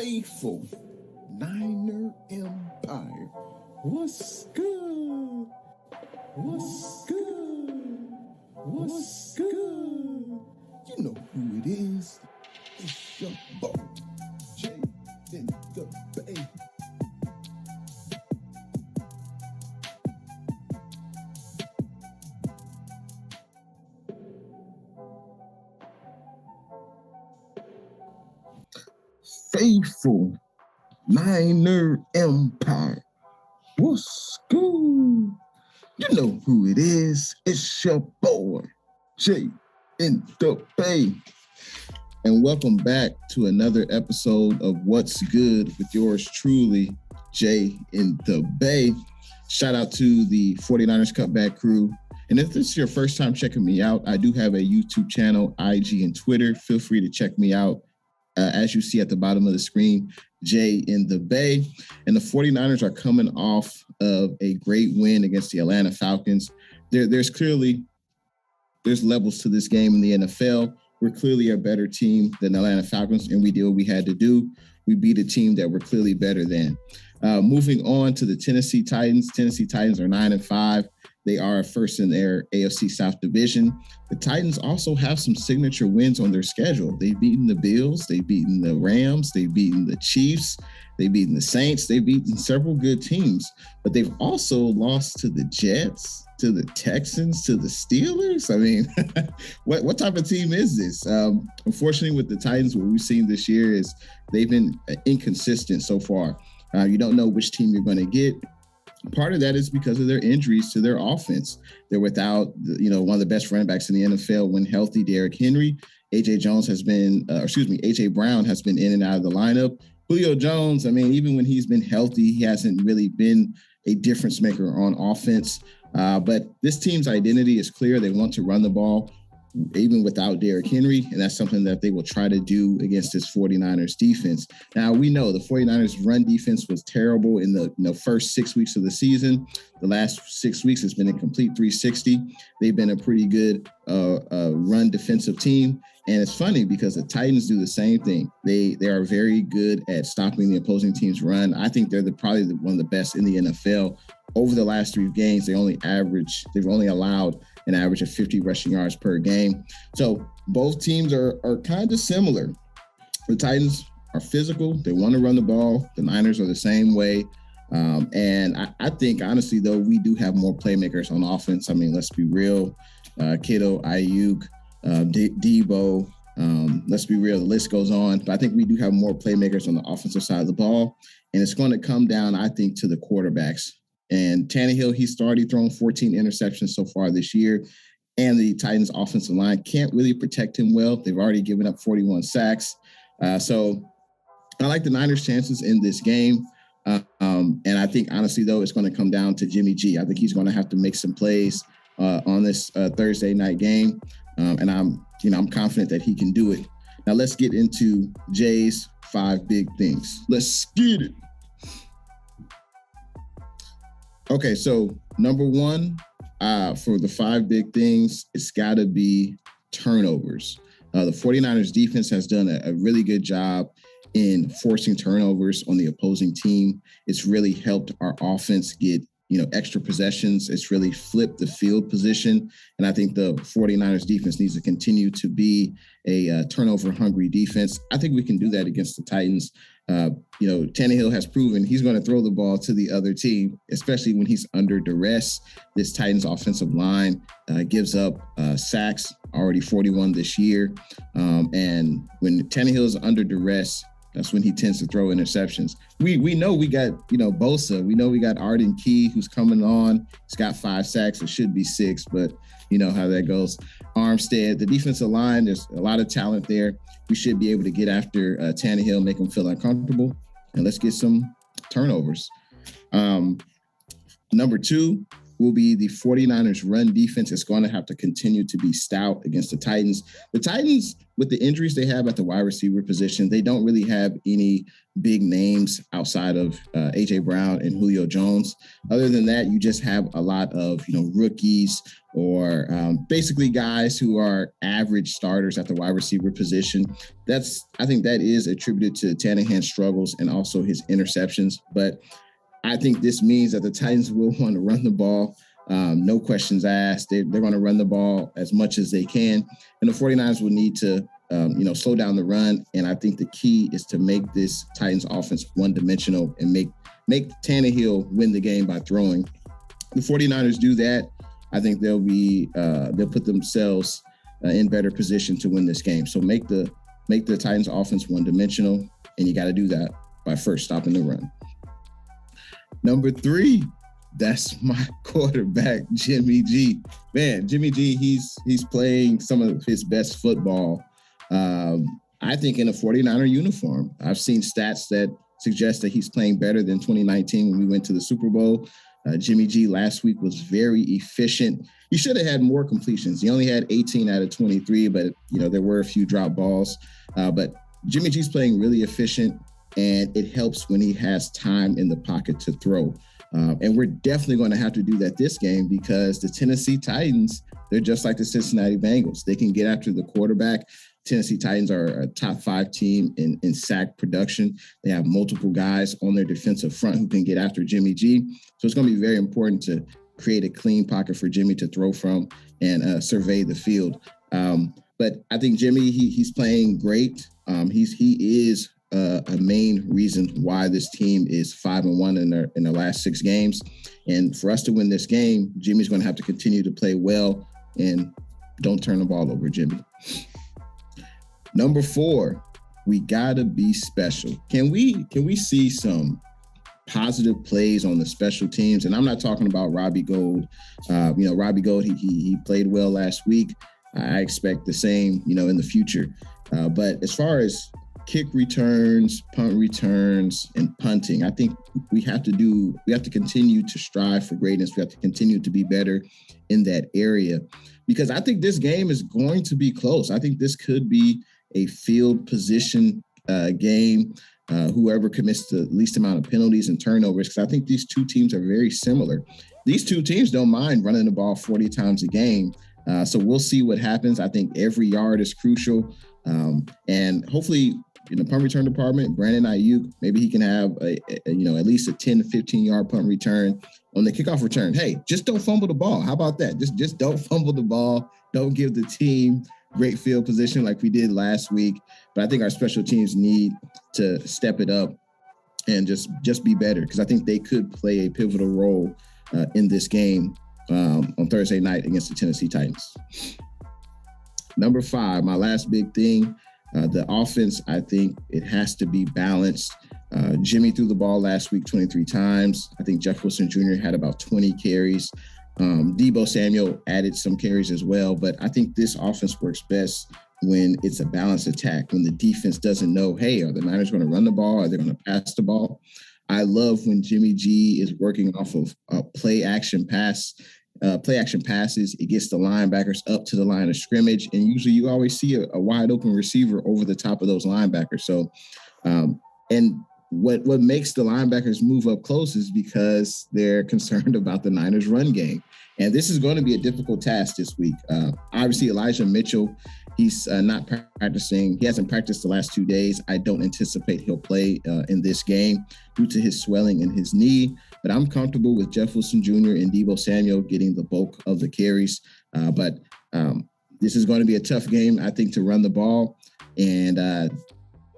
faithful Niner Empire. What's good? What's good? What's good? You know who it is. It's your boy, Jay in the Bay. Faithful Niner Empire. What's good? You know who it is. It's your boy, Jay in the Bay. And welcome back to another episode of What's Good with yours truly, Jay in the Bay. Shout out to the 49ers Cutback crew. And if this is your first time checking me out, I do have a YouTube channel, IG, and Twitter. Feel free to check me out. As you see at the bottom of the screen, Jay in the Bay. And the 49ers are coming off of a great win against the Atlanta Falcons. There's levels to this game in the NFL. We're clearly a better team than the Atlanta Falcons, and we did what we had to do. We beat a team that we're clearly better than. Moving on to the Tennessee Titans. Tennessee Titans are 9-5. They are first in their AFC South division. The Titans also have some signature wins on their schedule. They've beaten the Bills. They've beaten the Rams. They've beaten the Chiefs. They've beaten the Saints. They've beaten several good teams. But they've also lost to the Jets, to the Texans, to the Steelers. I mean, what type of team is this? Unfortunately, with the Titans, what we've seen this year is they've been inconsistent so far. You don't know which team you're going to get. Part of that is because of their injuries to their offense. They're without, one of the best running backs in the NFL when healthy, Derrick Henry. AJ Brown has been in and out of the lineup. Julio Jones, even when he's been healthy, he hasn't really been a difference maker on offense. But this team's identity is clear. They want to run the ball even without Derrick Henry, and that's something that they will try to do against this 49ers defense. Now, we know the 49ers run defense was terrible in the first 6 weeks of the season. The last 6 weeks has been a complete 360. They've been a pretty good run defensive team, and it's funny because the Titans do the same thing. They are very good at stopping the opposing team's run. I think they're probably one of the best in the NFL. Over the last 3 games, they've only allowed an average of 50 rushing yards per game. So both teams are kind of similar. The Titans are physical. They want to run the ball. The Niners are the same way. And I think, honestly, though, we do have more playmakers on offense. Let's be real. Kittle, Ayuk, Debo. Let's be real. The list goes on. But I think we do have more playmakers on the offensive side of the ball. And it's going to come down, I think, to the quarterbacks. And Tannehill, he's already thrown 14 interceptions so far this year. And the Titans offensive line can't really protect him well. They've already given up 41 sacks. So I like the Niners' chances in this game. And I think, honestly, though, it's going to come down to Jimmy G. I think he's going to have to make some plays on this Thursday night game. And I'm confident that he can do it. Now let's get into Jay's 5 big things. Let's get it. Okay, so number one, for the 5 big things, it's got to be turnovers. The 49ers defense has done a really good job in forcing turnovers on the opposing team. It's really helped our offense get, extra possessions. It's really flipped the field position. And I think the 49ers defense needs to continue to be a turnover-hungry defense. I think we can do that against the Titans. Tannehill has proven he's going to throw the ball to the other team, especially when he's under duress. This Titans offensive line gives up sacks, already 41 this year. And when Tannehill is under duress, that's when he tends to throw interceptions. We know we got, Bosa. We know we got Arden Key, who's coming on. He's got 5 sacks. It should be 6, but you know how that goes. Armstead, the defensive line, there's a lot of talent there. We should be able to get after Tannehill, make him feel uncomfortable, and let's get some turnovers. Number 2 will be the 49ers run defense. It's going to have to continue to be stout against the Titans. The Titans, with the injuries they have at the wide receiver position, they don't really have any big names outside of A.J. Brown and Julio Jones. Other than that, you just have a lot of, rookies or basically guys who are average starters at the wide receiver position. I think that is attributed to Tannehill's struggles and also his interceptions. But I think this means that the Titans will want to run the ball. No questions asked. They're going to run the ball as much as they can. And the 49ers will need to, slow down the run. And I think the key is to make this Titans offense one-dimensional and make Tannehill win the game by throwing. The 49ers do that, I think they'll put themselves in better position to win this game. So make the Titans offense one-dimensional, and you got to do that by first stopping the run. Number 3, that's my quarterback, Jimmy G. Man, Jimmy G, he's playing some of his best football, I think, in a 49er uniform. I've seen stats that suggest that he's playing better than 2019 when we went to the Super Bowl. Jimmy G last week was very efficient. He should have had more completions. He only had 18 out of 23, but, there were a few drop balls. But Jimmy G's playing really efficient, and it helps when he has time in the pocket to throw. And we're definitely going to have to do that this game because the Tennessee Titans, they're just like the Cincinnati Bengals. They can get after the quarterback. Tennessee Titans are a top 5 team in sack production. They have multiple guys on their defensive front who can get after Jimmy G. So it's going to be very important to create a clean pocket for Jimmy to throw from and survey the field. But I think Jimmy, he's playing great. He is a main reason why this team is 5-1 in their last 6 games. And for us to win this game, Jimmy's going to have to continue to play well and don't turn the ball over, Jimmy. Number 4, we gotta be special. Can we see some positive plays on the special teams? And I'm not talking about Robbie Gould. Robbie Gould, he played well last week. I expect the same, in the future. But as far as kick returns, punt returns, and punting, I think we have to continue to strive for greatness. We have to continue to be better in that area because I think this game is going to be close. I think this could be a field position game. Whoever commits the least amount of penalties and turnovers, because I think these two teams are very similar. These two teams don't mind running the ball 40 times a game. So we'll see what happens. I think every yard is crucial. And hopefully in the punt return department, Brandon Ayuk, maybe he can have at least a 10 to 15 yard punt return. On the kickoff return, hey, just don't fumble the ball. How about that? Just don't fumble the ball. Don't give the team great field position like we did last week. But I think our special teams need to step it up and just be better because I think they could play a pivotal role in this game on Thursday night against the Tennessee Titans. Number 5, my last big thing, the offense, I think it has to be balanced. Jimmy threw the ball last week 23 times. I think Jeff Wilson Jr. had about 20 carries. Deebo Samuel added some carries as well, but I think this offense works best when it's a balanced attack, when the defense doesn't know, hey, are the Niners going to run the ball? Are they going to pass the ball? I love when Jimmy G is working off of play action passes. It gets the linebackers up to the line of scrimmage, and usually you always see a wide open receiver over the top of those linebackers. So, and what makes the linebackers move up close is because they're concerned about the Niners run game. And this is going to be a difficult task this week. Obviously, Elijah Mitchell, he's not practicing. He hasn't practiced the last 2 days. I don't anticipate he'll play in this game due to his swelling in his knee. But I'm comfortable with Jeff Wilson Jr. and Deebo Samuel getting the bulk of the carries. But this is going to be a tough game, I think, to run the ball. And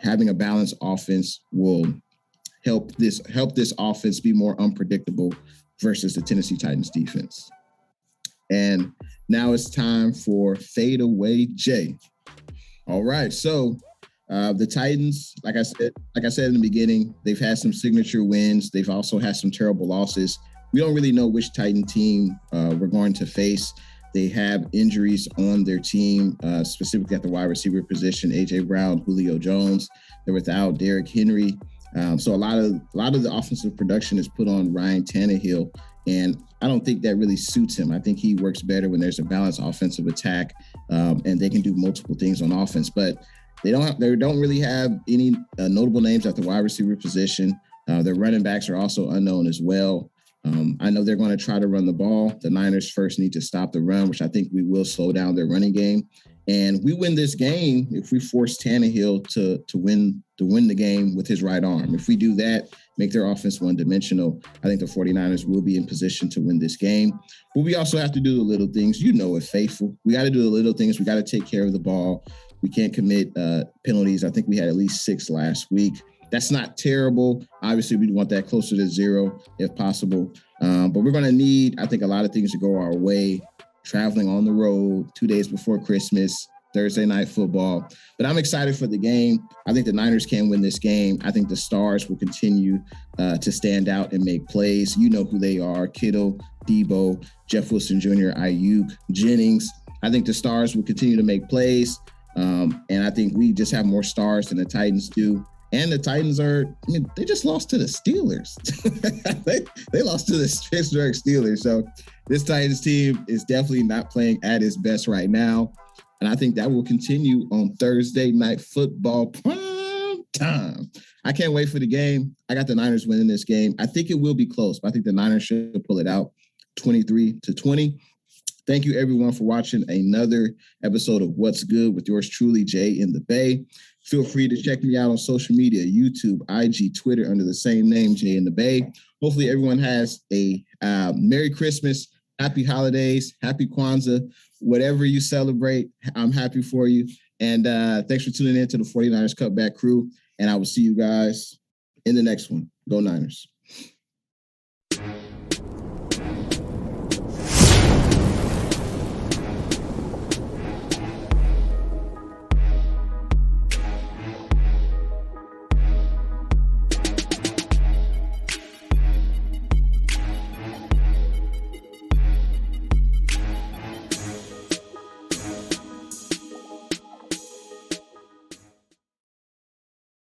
having a balanced offense will help this offense be more unpredictable versus the Tennessee Titans defense. And now it's time for Fade Away Jay. All right, so the Titans, like I said in the beginning, they've had some signature wins. They've also had some terrible losses. We don't really know which Titan team we're going to face. They have injuries on their team, specifically at the wide receiver position, A.J. Brown, Julio Jones. They're without Derrick Henry. So a lot of the offensive production is put on Ryan Tannehill, and I don't think that really suits him. I think he works better when there's a balanced offensive attack, and they can do multiple things on offense. But they don't really have any notable names at the wide receiver position. Their running backs are also unknown as well. I know they're going to try to run the ball. The Niners first need to stop the run, which I think we will slow down their running game. And we win this game if we force Tannehill to win the game with his right arm. If we do that, make their offense one-dimensional, I think the 49ers will be in position to win this game. But we also have to do the little things. You know it, faithful. We got to do the little things. We got to take care of the ball. We can't commit penalties. I think we had at least 6 last week. That's not terrible. Obviously, we want that closer to 0 if possible. But we're going to need, I think, a lot of things to go our way. Traveling on the road 2 days before Christmas, Thursday night football. But I'm excited for the game. I think the Niners can win this game. I think the stars will continue to stand out and make plays. You know who they are: Kittle, Debo, Jeff Wilson Jr., Ayuk, Jennings. I think the stars will continue to make plays. And I think we just have more stars than the Titans do. And the Titans they just lost to the Steelers. they lost to the Pittsburgh Steelers. So this Titans team is definitely not playing at its best right now. And I think that will continue on Thursday night football prime time. I can't wait for the game. I got the Niners winning this game. I think it will be close, but I think the Niners should pull it out 23-20. Thank you, everyone, for watching another episode of What's Good with yours truly, Jay in the Bay. Feel free to check me out on social media, YouTube, IG, Twitter, under the same name, Jay in the Bay. Hopefully everyone has a Merry Christmas, Happy Holidays, Happy Kwanzaa, whatever you celebrate. I'm happy for you. And thanks for tuning in to the 49ers Cutback crew. And I will see you guys in the next one. Go Niners.